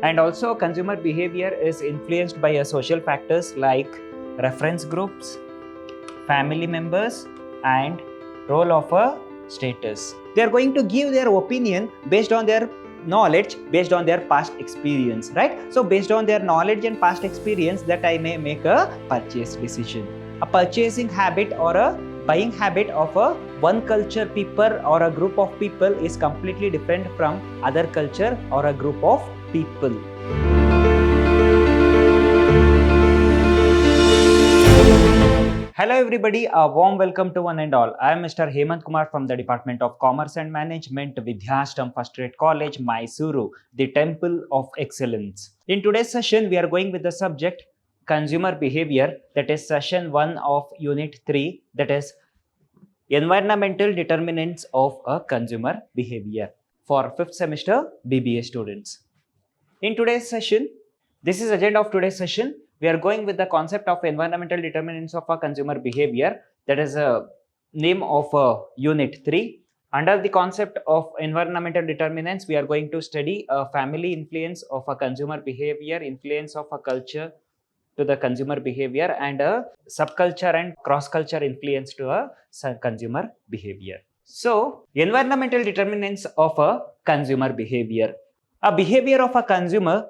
And also consumer behavior is influenced by social factors like reference groups, family members, and role of a status. They are going to give their opinion based on their knowledge, based on their past experience, right? So based on their knowledge and past experience, that I may make a purchase decision. A purchasing habit or a buying habit of a one culture people or a group of people is completely different from other culture or a group of people. Hello everybody, a warm welcome to one and all. I am Mr. Hemant Kumar from the Department of Commerce and Management, Vidhyaashram First Grade College, MYSURU, the Temple of Excellence. In today's session, we are going with the subject Consumer Behavior, that is session 1 of Unit 3, that is Environmental Determinants of a Consumer Behavior for 5th semester BBA students. In today's session, this is agenda of today's session. We are going with the concept of environmental determinants of a consumer behavior. That is a name of Unit 3. Under the concept of environmental determinants, we are going to study a family influence of a consumer behavior, influence of a culture to the consumer behavior, and a subculture and cross-culture influence to a consumer behavior. So, environmental determinants of a consumer behavior. A behavior of a consumer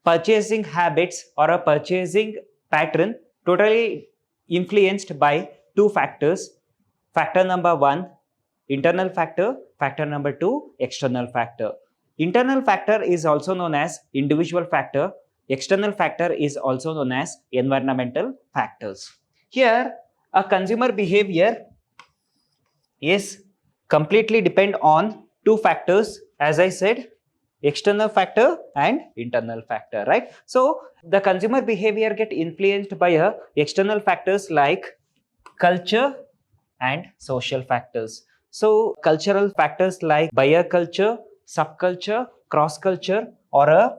purchasing habits or a purchasing pattern totally influenced by two factors. Factor number 1, internal factor. Factor number 2, external factor. Internal factor is also known as individual factor. External factor is also known as environmental factors. Here, a consumer behavior is completely depend on two factors, as I said, external factor and internal factor, right? So the consumer behavior get influenced by external factors like culture and social factors. So cultural factors like buyer culture, subculture, cross culture, or a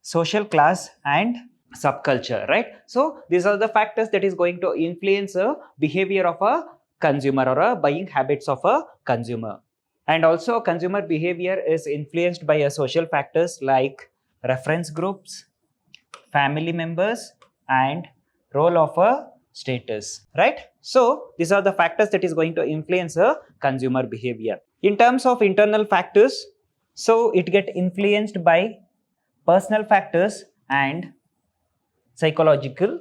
social class and subculture, right? So these are the factors that is going to influence a behavior of a consumer or a buying habits of a consumer. And also consumer behavior is influenced by social factors like reference groups, family members, and role of a status, right? So these are the factors that is going to influence a consumer behavior. In terms of internal factors, so it get influenced by personal factors and psychological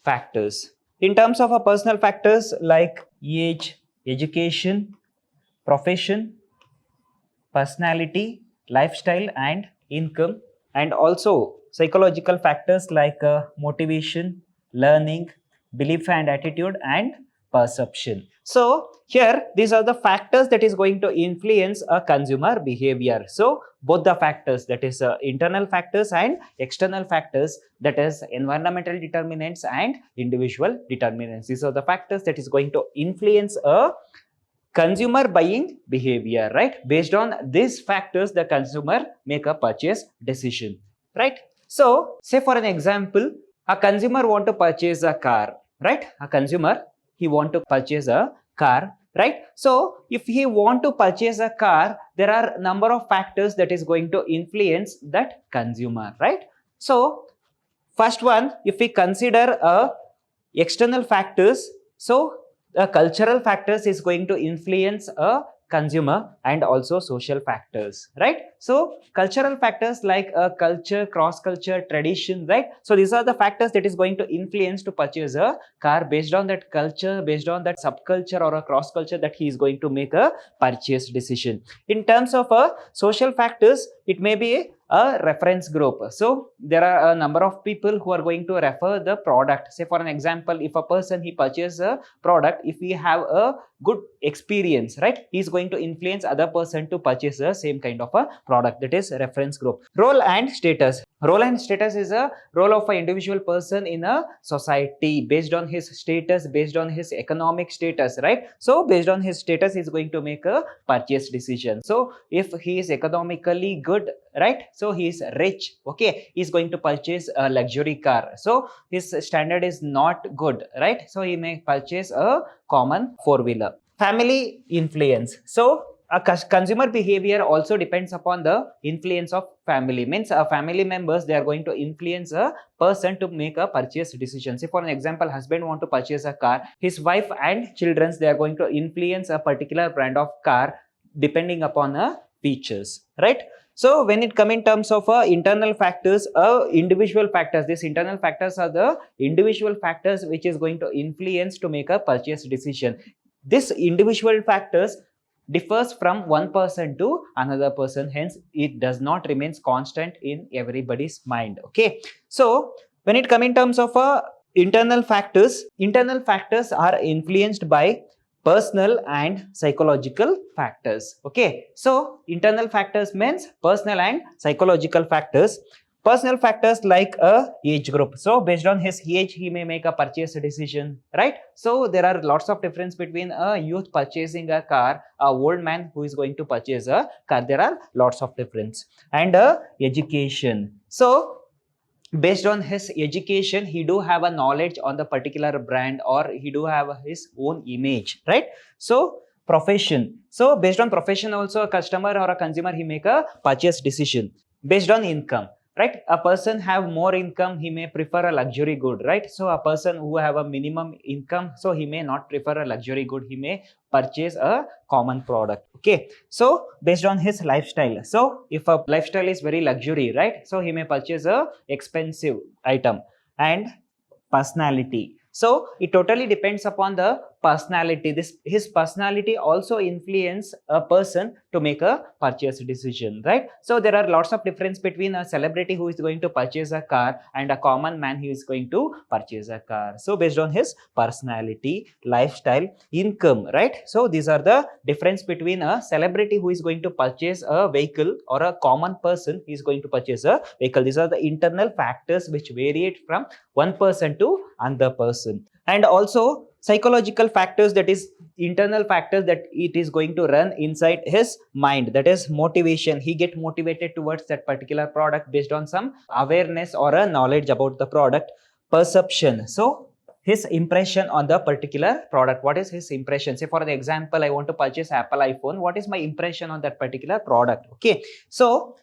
factors. In terms of a personal factors like age, education, profession, personality, lifestyle, and income, and also psychological factors like motivation, learning, belief and attitude, and perception. So here these are the factors that is going to influence a consumer behavior. So both the factors, that is internal factors and external factors, that is environmental determinants and individual determinants. These are the factors that is going to influence a consumer buying behavior, right? Based on these factors, the consumer make a purchase decision, right? So say for an example, a consumer want to purchase a car, right? A consumer, he want to purchase a car, right? So if he want to purchase a car, there are number of factors that is going to influence that consumer, right? So first one, if we consider external factors, so the cultural factors is going to influence a consumer and also social factors, right? So cultural factors like culture, cross culture, tradition, right? So these are the factors that is going to influence to purchase a car. Based on that culture, based on that subculture or a cross culture, that he is going to make a purchase decision. In terms of social factors, it may be a reference group. So there are a number of people who are going to refer the product. Say for an example, if a person he purchases a product, if we have a good experience, right, he is going to influence other person to purchase the same kind of a product. That is reference group. Role and status. Role and status is a role of an individual person in a society based on his status, based on his economic status, right? So based on his status, he is going to make a purchase decision. So if he is economically good, right, so he is rich, okay, he is going to purchase a luxury car. So his standard is not good, right? So he may purchase a common four-wheeler. Family influence. So consumer behavior also depends upon the influence of family. Means family members, they are going to influence a person to make a purchase decision. Say for an example, husband want to purchase a car, his wife and children, they are going to influence a particular brand of car depending upon features, right? So when it come in terms of internal factors, individual factors, these internal factors are the individual factors which is going to influence to make a purchase decision. This individual factors differs from one person to another person, hence it does not remains constant in everybody's mind. Okay, so when it come in terms of internal factors are influenced by personal and psychological factors. Okay, so internal factors means personal and psychological factors. Personal factors like a age group. So based on his age, he may make a purchase decision, right? So there are lots of difference between a youth purchasing a car, a old man who is going to purchase a car. There are lots of difference. And education. So based on his education, he do have a knowledge on the particular brand, or he do have his own image, right? So profession. So based on profession also, a customer or a consumer, he make a purchase decision. Based on income, right? A person have more income, he may prefer a luxury good, right? So a person who have a minimum income, so he may not prefer a luxury good, he may purchase a common product. Okay, so based on his lifestyle, so if a lifestyle is very luxury, right, so he may purchase a expensive item. And personality, so it totally depends upon the personality. His personality also influence a person to make a purchase decision, right? So there are lots of difference between a celebrity who is going to purchase a car and a common man who is going to purchase a car. So based on his personality, lifestyle, income, right? So these are the difference between a celebrity who is going to purchase a vehicle or a common person who is going to purchase a vehicle. These are the internal factors which vary from one person to another person. And also psychological factors, that is internal factors that it is going to run inside his mind, that is motivation. He get motivated towards that particular product based on some awareness or a knowledge about the product. Perception, so his impression on the particular product. What is his impression? Say for an example, I want to purchase Apple iPhone. What is my impression on that particular product? Okay, so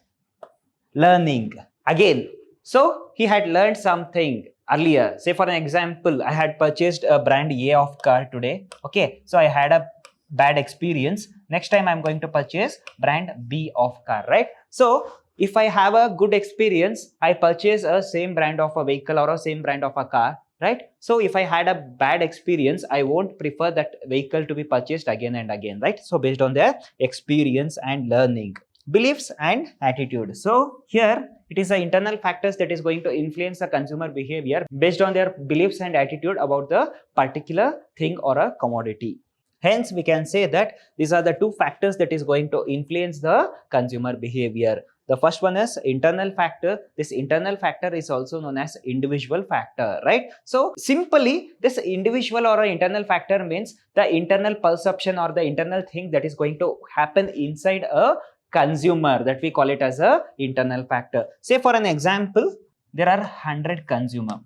learning again, so he had learned something earlier. Say for an example, I had purchased a brand A of car today. Okay, so I had a bad experience. Next time I'm going to purchase brand B of car, right? So if I have a good experience, I purchase a same brand of a vehicle or a same brand of a car, right? So if I had a bad experience, I won't prefer that vehicle to be purchased again and again, right? So based on their experience and learning. Beliefs and attitude. So here it is the internal factors that is going to influence the consumer behavior based on their beliefs and attitude about the particular thing or a commodity. Hence, we can say that these are the two factors that is going to influence the consumer behavior. The first one is internal factor. This internal factor is also known as individual factor, right? So simply, this individual or internal factor means the internal perception or the internal thing that is going to happen inside a consumer, that we call it as a internal factor. Say for an example, there are 100 consumer.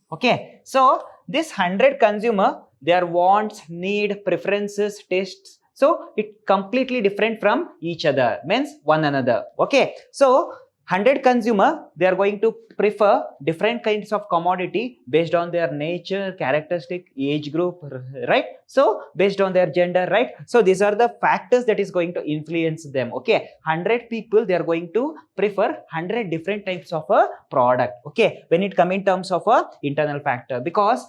Okay, so this 100 consumer, their wants, need, preferences, tastes, so it completely different from each other, means one another. Okay, so 100 consumer, they are going to prefer different kinds of commodity based on their nature, characteristic, age group, right? So based on their gender, right? So these are the factors that is going to influence them. Okay, 100 people, they are going to prefer 100 different types of a product. Okay, when it come in terms of a internal factor, because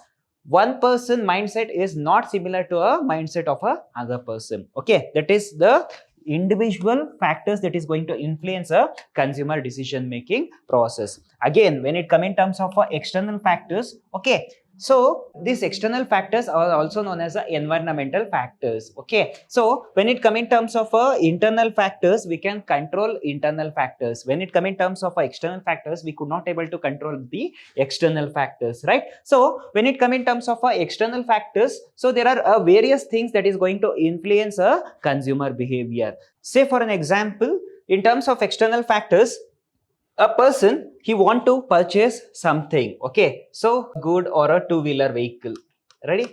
one person mindset is not similar to a mindset of a other person. Okay, that is the individual factors that is going to influence a consumer decision making process. Again, when it come in terms of external factors, okay, so these external factors are also known as environmental factors. Okay, so when it come in terms of internal factors, we can control internal factors. When it come in terms of external factors, we could not able to control the external factors, right? So when it come in terms of external factors, so there are various things that is going to influence a consumer behavior. Say for an example, in terms of external factors, a person, he want to purchase something. Okay, so good or a two-wheeler vehicle, ready?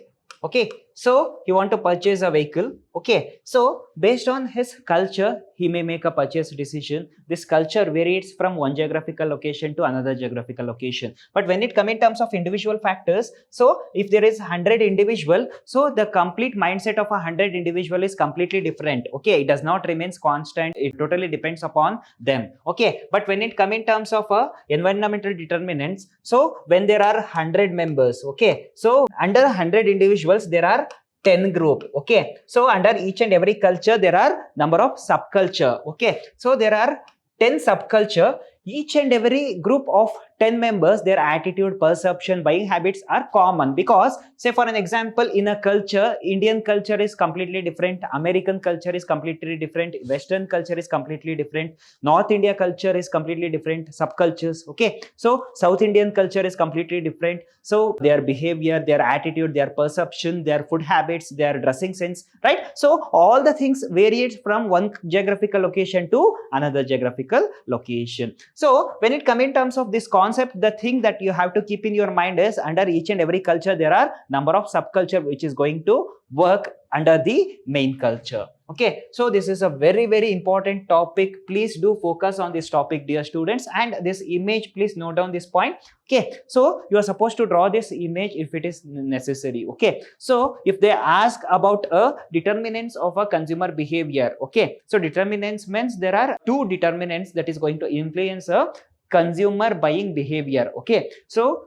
Okay, so he want to purchase a vehicle. Okay, so based on his culture, he may make a purchase decision. This culture varies from one geographical location to another geographical location. But when it comes in terms of individual factors, so if there is 100 individual, so the complete mindset of 100 individual is completely different. Okay, it does not remains constant. It totally depends upon them. Okay, but when it comes in terms of environmental determinants, so when there are 100 members, okay, so under 100 individuals there are 10 group. Okay, so under each and every culture there are number of subculture. Okay, so there are 10 subculture. Each and every group of 10 members, their attitude, perception, buying habits are common, because say for an example, in a culture, Indian culture is completely different, American culture is completely different, Western culture is completely different, North India culture is completely different, subcultures. Okay, so South Indian culture is completely different. So their behavior, their attitude, their perception, their food habits, their dressing sense, right? So all the things varied from one geographical location to another geographical location. So when it comes in terms of this concept, the thing that you have to keep in your mind is under each and every culture there are number of subculture which is going to work under the main culture. Okay, so this is a very important topic. Please do focus on this topic, dear students, and this image, please note down this point. Okay, so you are supposed to draw this image if it is necessary. Okay, so if they ask about a determinants of a consumer behavior, okay, so determinants means there are two determinants that is going to influence a consumer buying behavior. Okay, so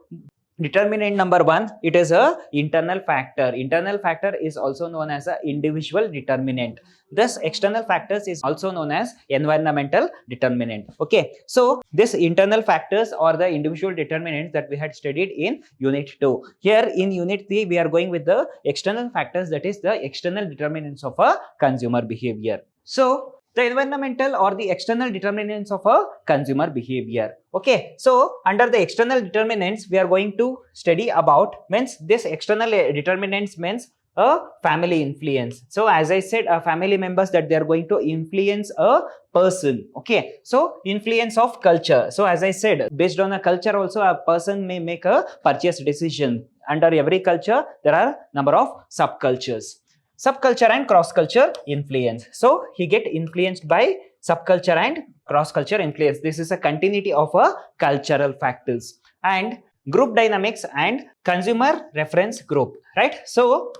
determinant number one, it is a internal factor. Internal factor is also known as a individual determinant. This external factors is also known as environmental determinant. Okay, so this internal factors or the individual determinants that we had studied in unit 2. Here in unit 3 we are going with the external factors, that is the external determinants of a consumer behavior. So the environmental or the external determinants of a consumer behavior. Okay, so under the external determinants we are going to study about, means this external determinants means a family influence. So as I said, family members that they are going to influence a person. Okay, so influence of culture. So as I said, based on a culture also a person may make a purchase decision. Under every culture there are number of subcultures. Subculture and cross-culture influence. So he get influenced by subculture and cross-culture influence. This is a continuity of a cultural factors. And group dynamics and consumer reference group, right? So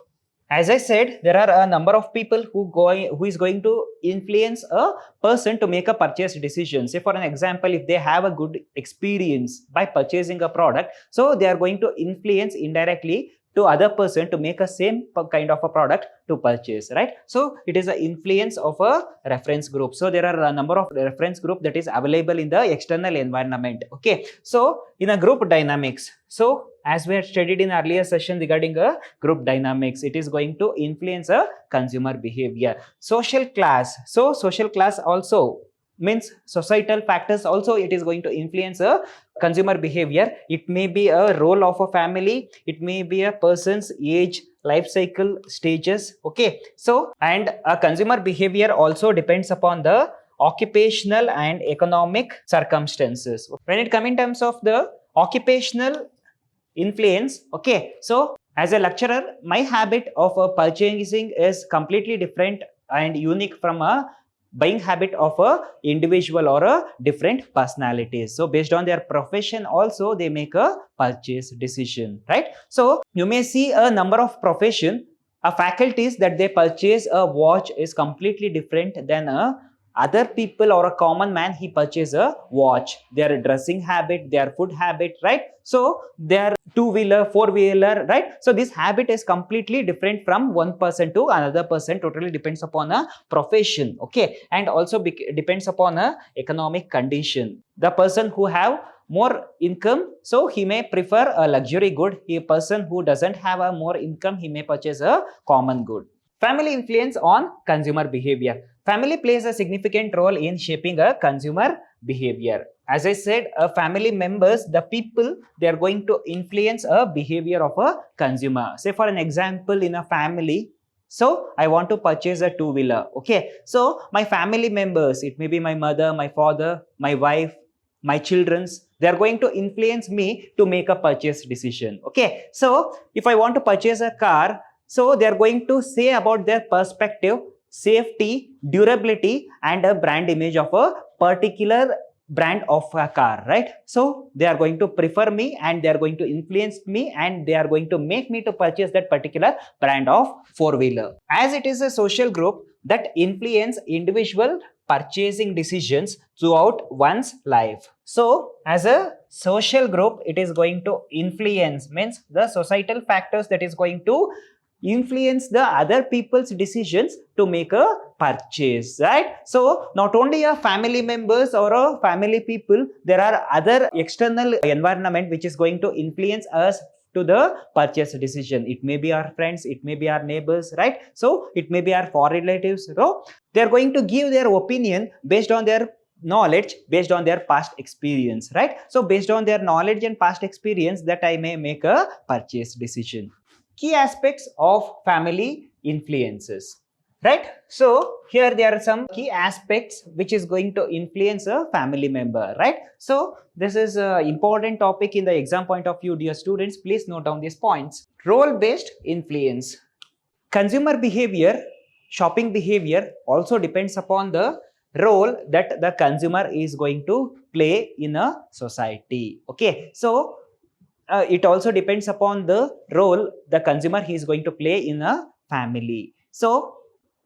as I said, there are a number of people who is going to influence a person to make a purchase decision. Say for an example, if they have a good experience by purchasing a product, so they are going to influence indirectly to other person to make a same kind of a product to purchase, right? So it is an influence of a reference group. So there are a number of reference group that is available in the external environment. Okay, so in a group dynamics, so as we had studied in earlier session regarding a group dynamics, it is going to influence a consumer behavior. Social class, so social class also means societal factors also it is going to influence a consumer behavior. It may be a role of a family, it may be a person's age, life cycle stages. Okay, so and a consumer behavior also depends upon the occupational and economic circumstances. When it comes in terms of the occupational influence, okay, so as a lecturer my habit of purchasing is completely different and unique from a buying habit of a individual or a different personalities. So based on their profession also they make a purchase decision, right? So you may see a number of profession, a faculties that they purchase a watch is completely different than a other people or a common man he purchase a watch. Their dressing habit, their food habit, right? So their two-wheeler, four-wheeler, right? So this habit is completely different from one person to another person. Totally depends upon a profession. Okay, and also depends upon a economic condition. The person who have more income, so he may prefer a luxury good. A person who doesn't have a more income, he may purchase a common good. Family influence on consumer behavior. Family plays a significant role in shaping a consumer behavior. As I said, family members, the people, they are going to influence a behavior of a consumer. Say for an example, in a family, so I want to purchase a two-wheeler. Okay, so my family members, it may be my mother, my father, my wife, my children's, they are going to influence me to make a purchase decision. Okay, so if I want to purchase a car, So they are going to say about their perspective, safety, durability, and a brand image of a particular brand of a car, right? So they are going to prefer me and they are going to influence me and they are going to make me to purchase that particular brand of four-wheeler. As it is a social group that influence individual purchasing decisions throughout one's life. So as a social group, it is going to influence, means the societal factors that is going to influence the other people's decisions to make a purchase, right? So not only a family members or a family people, there are other external environment which is going to influence us to the purchase decision. It may be our friends, it may be our neighbors, right? So it may be our foreign relatives. So they are going to give their opinion based on their knowledge, based on their past experience, right? So based on their knowledge and past experience, that I may make a purchase decision. Key aspects of family influences, right? So here there are some key aspects which is going to influence a family member, right? So this is an important topic in the exam point of view, dear students. Please note down these points. Role-based influence. Consumer behavior, shopping behavior also depends upon the role that the consumer is going to play in a society. Okay, so it also depends upon the role the consumer he is going to play in a family. So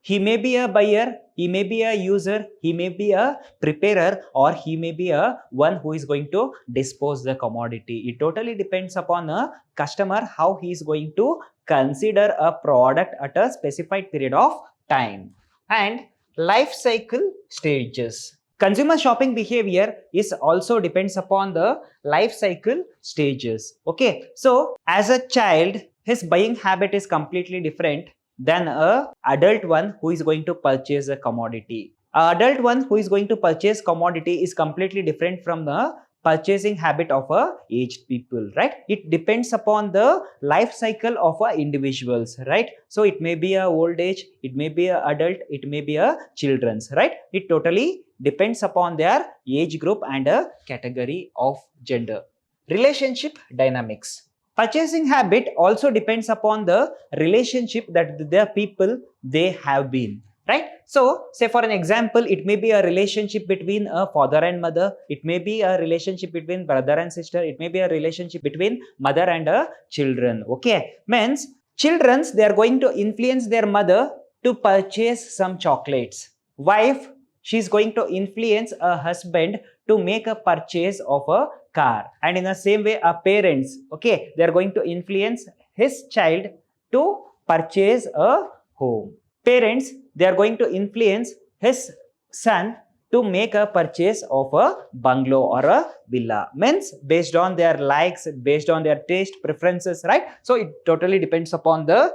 he may be a buyer, he may be a user, he may be a preparer, or he may be a one who is going to dispose the commodity. It totally depends upon a customer how he is going to consider a product at a specified period of time. And life cycle stages. Consumer shopping behavior is also depends upon the life cycle stages. Okay, so as a child, his buying habit is completely different than a adult one who is going to purchase a commodity. A adult one who is going to purchase commodity is completely different from the purchasing habit of a aged people, right? It depends upon the life cycle of a individuals, right? So it may be a old age, it may be a adult, it may be a children's, right? It totally depends upon their age group and a category of gender. Relationship dynamics. Purchasing habit also depends upon the relationship that the people they have been, right? So say for an example, it may be a relationship between a father and mother, it may be a relationship between brother and sister, it may be a relationship between mother and children. Okay, means children's they are going to influence their mother to purchase some chocolates. Wife, she is going to influence a husband to make a purchase of a car. And in the same way, our parents, okay, they are going to influence his child to purchase a home. Parents, they are going to influence his son to make a purchase of a bungalow or a villa. Means based on their likes, based on their taste, preferences, right? So it totally depends upon the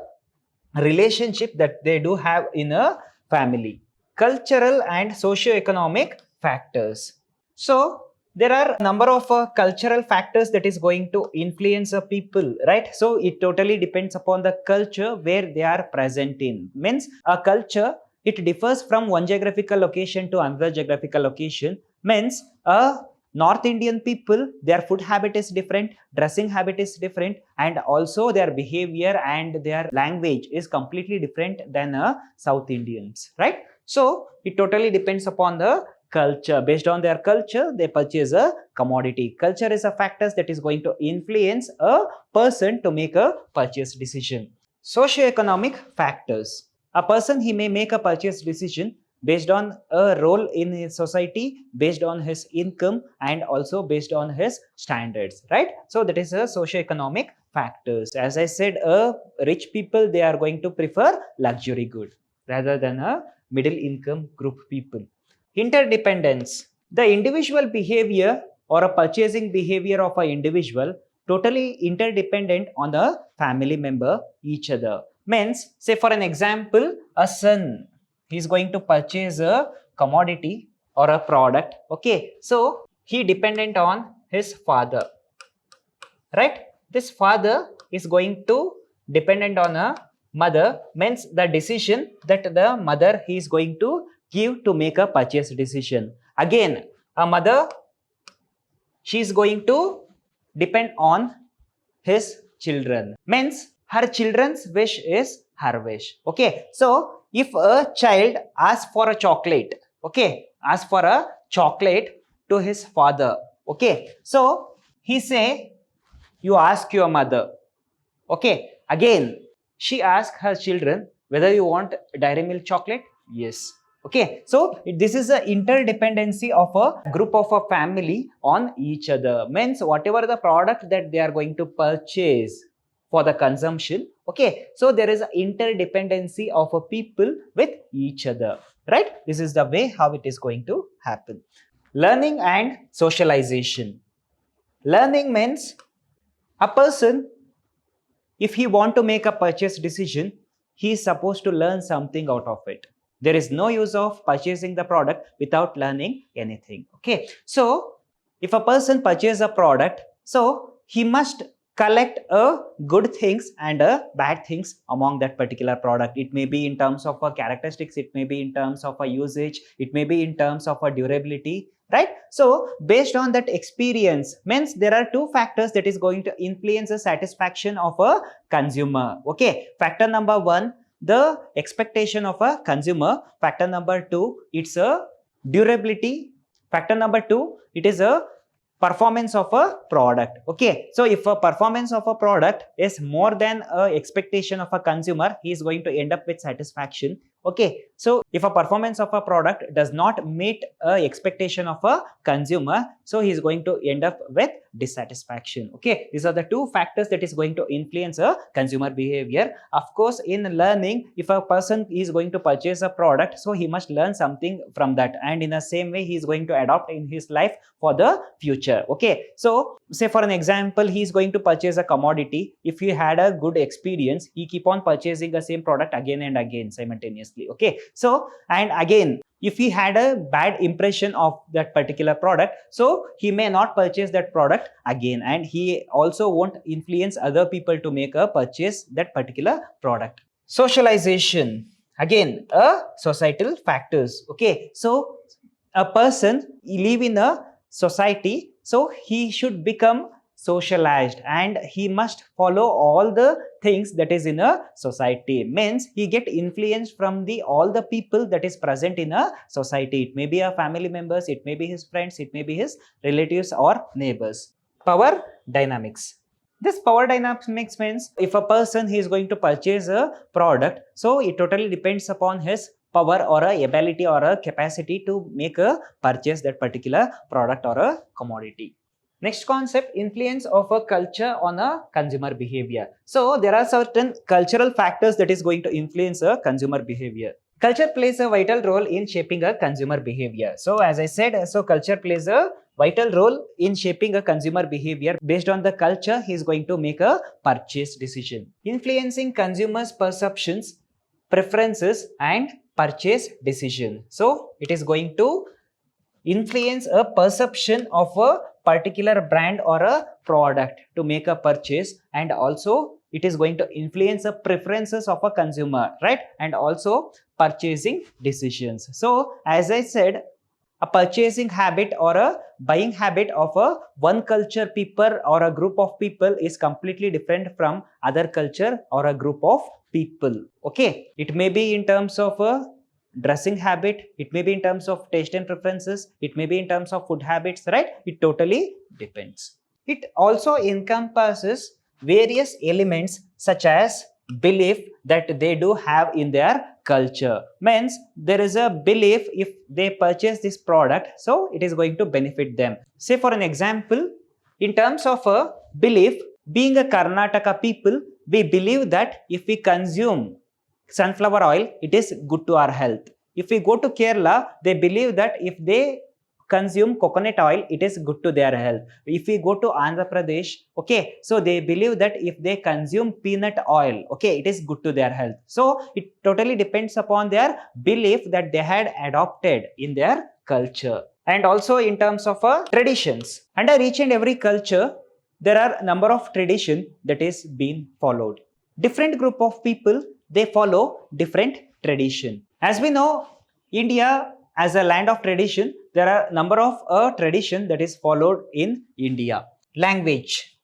relationship that they do have in a family. Cultural and socio-economic factors. So there are a number of cultural factors that is going to influence people, right? So it totally depends upon the culture where they are present in. Means a culture, it differs from one geographical location to another geographical location. Means a North Indian people, their food habit is different, dressing habit is different, and also their behavior and their language is completely different than South Indians, right? So it totally depends upon the culture. Based on their culture, they purchase a commodity. Culture is a factor that is going to influence a person to make a purchase decision. Socio-economic factors. A person, he may make a purchase decision based on a role in his society, based on his income, and also based on his standards, right? So that is a socio-economic factors. As I said, rich people, they are going to prefer luxury good rather than a middle income group people. Interdependence. The individual behavior or a purchasing behavior of an individual totally interdependent on the family member each other. Means, say for an example, a son, he is going to purchase a commodity or a product. Okay, so he dependent on his father, right? This father is going to dependent on a mother. Means the decision that the mother he is going to give to make a purchase decision. Again, a mother, she is going to depend on his children. Means her children's wish is her wish. Okay, so if a child asks for a chocolate, okay, asks for a chocolate to his father, okay, so he say, you ask your mother. Okay, again, she asks her children whether you want dairy milk chocolate. Yes. Okay, so this is a interdependency of a group of a family on each other. Means whatever the product that they are going to purchase for the consumption. Okay, so there is an interdependency of a people with each other, right? This is the way how it is going to happen. Learning and socialization. Learning means a person, if he want to make a purchase decision, he is supposed to learn something out of it. There is no use of purchasing the product without learning anything. Okay, so if a person purchases a product, so he must collect a good things and a bad things among that particular product. It may be in terms of a characteristics, it may be in terms of a usage, it may be in terms of a durability, right? So based on that experience, means there are two factors that is going to influence the satisfaction of a consumer. Okay, factor number one, the expectation of a consumer. Factor number two, it's a durability. Factor number two, it is a performance of a product. Okay, so if a performance of a product is more than a expectation of a consumer, he is going to end up with satisfaction. Okay, so if a performance of a product does not meet a expectation of a consumer, so he is going to end up with dissatisfaction. Okay, these are the two factors that is going to influence a consumer behavior. Of course, in learning, if a person is going to purchase a product, so he must learn something from that, and in the same way he is going to adopt in his life for the future. Okay, so say for an example, he is going to purchase a commodity. If he had a good experience, he keep on purchasing the same product again and again simultaneously. Okay, so and again, if he had a bad impression of that particular product, so he may not purchase that product again, and he also won't influence other people to make a purchase that particular product. Socialization, again a societal factors. Okay, so a person live in a society, so he should become socialized and he must follow all the things that is in a society. Means he get influenced from the all the people that is present in a society. It may be a family members, it may be his friends, it may be his relatives or neighbors. Power dynamics. This power dynamics means if a person he is going to purchase a product, so it totally depends upon his power or a ability or a capacity to make a purchase that particular product or a commodity. Next concept, influence of a culture on a consumer behavior. So there are certain cultural factors that is going to influence a consumer behavior. Culture plays a vital role in shaping a consumer behavior. So as I said, so culture plays a vital role in shaping a consumer behavior. Based on the culture, he is going to make a purchase decision. Influencing consumers' perceptions, preferences and purchase decision. So it is going to influence a perception of a particular brand or a product to make a purchase, and also it is going to influence the preferences of a consumer, right? And also purchasing decisions. So as I said, a purchasing habit or a buying habit of a one culture people or a group of people is completely different from other culture or a group of people. Okay, it may be in terms of a dressing habit, it may be in terms of taste and preferences, it may be in terms of food habits, right? It totally depends. It also encompasses various elements such as belief that they do have in their culture. Means there is a belief if they purchase this product, so it is going to benefit them. Say for an example, in terms of a belief, being a Karnataka people, we believe that if we consume sunflower oil, it is good to our health. If we go to Kerala, they believe that if they consume coconut oil, it is good to their health. If we go to Andhra Pradesh, okay, so they believe that if they consume peanut oil, okay, it is good to their health. So it totally depends upon their belief that they had adopted in their culture. And also in terms of traditions. Under each and every culture, there are a number of tradition that is being followed. Different group of people, they follow different tradition. As we know, India as a land of tradition, there are a number of tradition that is followed in India. Language.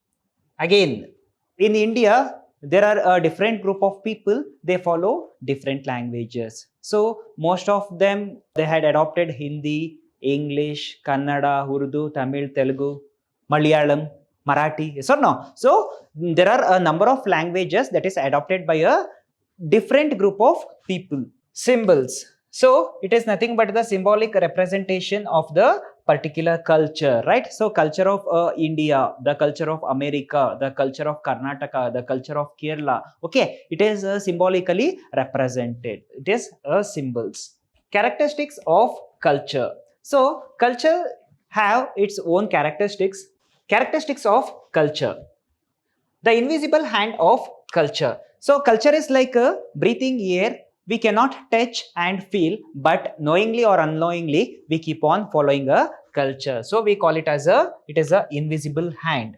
Again, in India, there are a different group of people, they follow different languages. So most of them, they had adopted Hindi, English, Kannada, Urdu, Tamil, Telugu, Malayalam, Marathi, yes or no? So there are a number of languages that is adopted by a different group of people. Symbols. So it is nothing but the symbolic representation of the particular culture, right? So culture of India, the culture of America, the culture of Karnataka, the culture of Kerala. Okay, it is symbolically represented. It is symbols. Characteristics of culture. So culture have its own characteristics. Characteristics of culture. The invisible hand of culture. So culture is like a breathing air. We cannot touch and feel, but knowingly or unknowingly, we keep on following a culture. So we call it as it is a invisible hand.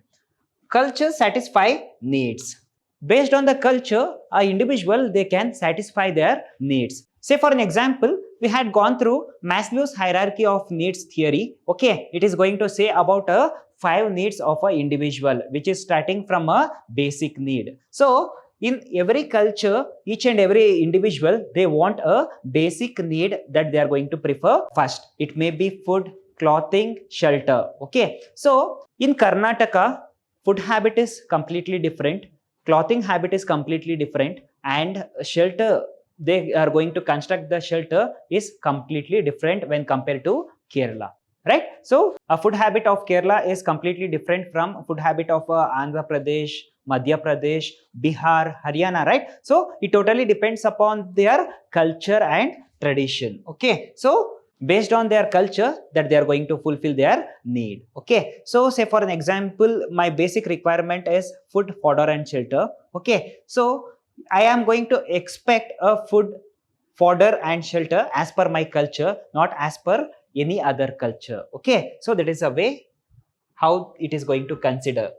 Culture satisfy needs. Based on the culture, a individual, they can satisfy their needs. Say for an example, we had gone through Maslow's hierarchy of needs theory. Okay, it is going to say about 5 needs of an individual, which is starting from a basic need. So in every culture, each and every individual, they want a basic need that they are going to prefer first. It may be food, clothing, shelter. Okay. So in Karnataka, food habit is completely different. Clothing habit is completely different. And shelter, they are going to construct the shelter is completely different when compared to Kerala. Right? So a food habit of Kerala is completely different from food habit of Andhra Pradesh, Madhya Pradesh, Bihar, Haryana, right? So it totally depends upon their culture and tradition. Okay. So based on their culture that they are going to fulfill their need. Okay. So say for an example, my basic requirement is food, fodder and shelter. Okay. So I am going to expect a food, fodder and shelter as per my culture, not as per any other culture. Okay. So that is a way how it is going to consider.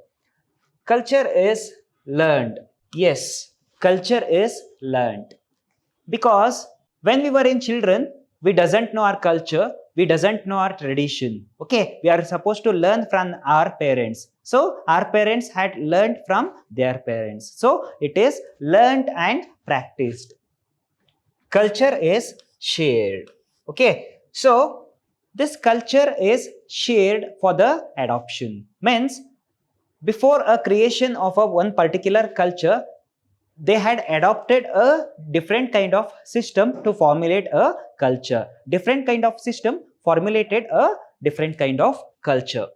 Culture is learned. Yes, culture is learned. Because when we were in children, we doesn't know our culture, we doesn't know our tradition. Okay, we are supposed to learn from our parents. So our parents had learned from their parents. So it is learned and practiced. Culture is shared. Okay, so this culture is shared for the adoption. Means before a creation of a one particular culture, they had adopted a different kind of system to formulate a culture. Different kind of system formulated a different kind of culture.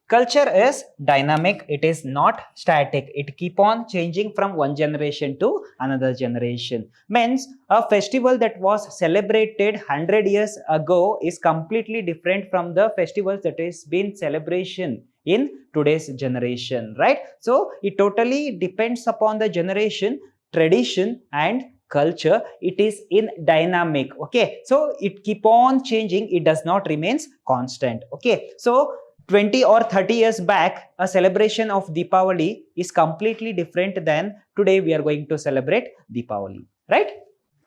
Culture is dynamic, it is not static. It keep on changing from one generation to another generation. Means a festival that was celebrated 100 years ago is completely different from the festivals that is been celebration in today's generation, right? So it totally depends upon the generation, tradition and culture. It is in dynamic. Okay, so it keep on changing, it does not remains constant. Okay, so 20 or 30 years back, a celebration of Deepavali is completely different than today we are going to celebrate Deepavali, right?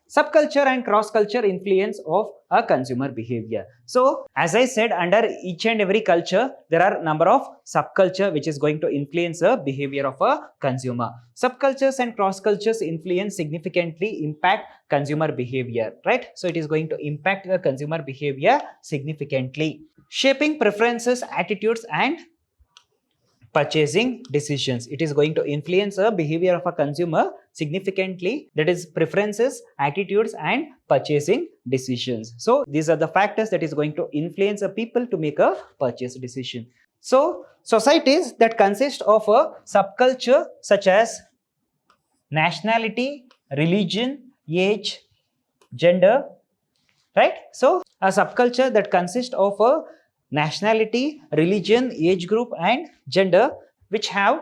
Subculture and cross-culture influence of a consumer behavior. So as I said, under each and every culture, there are number of subculture which is going to influence the behavior of a consumer. Subcultures and cross-cultures influence significantly impact consumer behavior, right? So it is going to impact the consumer behavior significantly, shaping preferences, attitudes and purchasing decisions. It is going to influence the behavior of a consumer significantly, that is preferences, attitudes and purchasing decisions. So these are the factors that is going to influence a people to make a purchase decision. So societies that consist of a subculture such as nationality, religion, age, gender, right? So a subculture that consists of a nationality, religion, age group and gender which have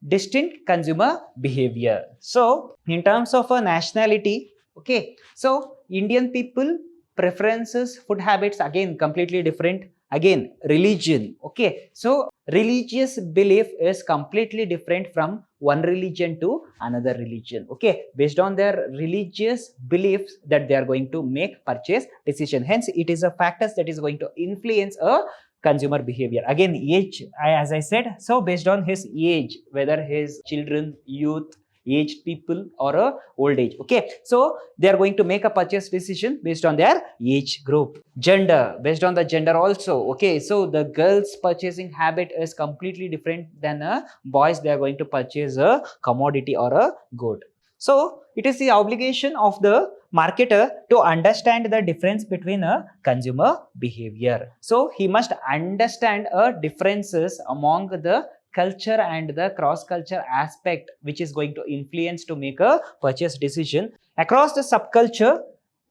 distinct consumer behavior. So in terms of a nationality, okay, so Indian people preferences, food habits again completely different. Again, religion, okay, so religious belief is completely different from one religion to another religion. Okay, based on their religious beliefs that they are going to make purchase decision. Hence it is a factors that is going to influence a consumer behavior. Again, age, as I said, so based on his age, whether his children, youth, aged people or a old age. Okay, so they are going to make a purchase decision based on their age group. Gender, based on the gender also. Okay, so the girls purchasing habit is completely different than a boys. They are going to purchase a commodity or a good. So it is the obligation of the marketer to understand the difference between a consumer behavior. So he must understand differences among the culture and the cross culture aspect which is going to influence to make a purchase decision across the subculture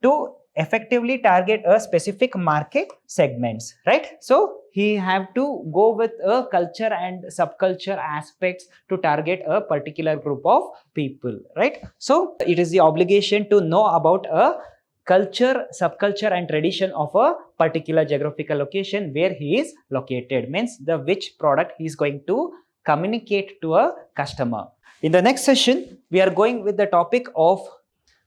to effectively target a specific market segments, right? So he have to go with a culture and subculture aspects to target a particular group of people, right? So it is the obligation to know about a culture, subculture and tradition of a particular geographical location where he is located, means the which product he is going to communicate to a customer. In the next session, we are going with the topic of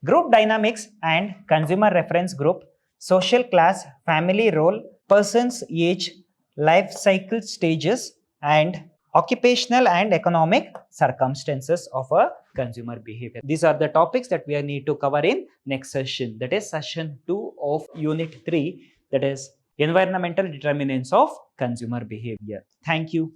group dynamics and consumer reference group, social class, family role, person's age, life cycle stages, and occupational and economic circumstances of a consumer behavior. These are the topics that we need to cover in next session, that is session 2 of unit 3, that is environmental determinants of consumer behavior. Thank you.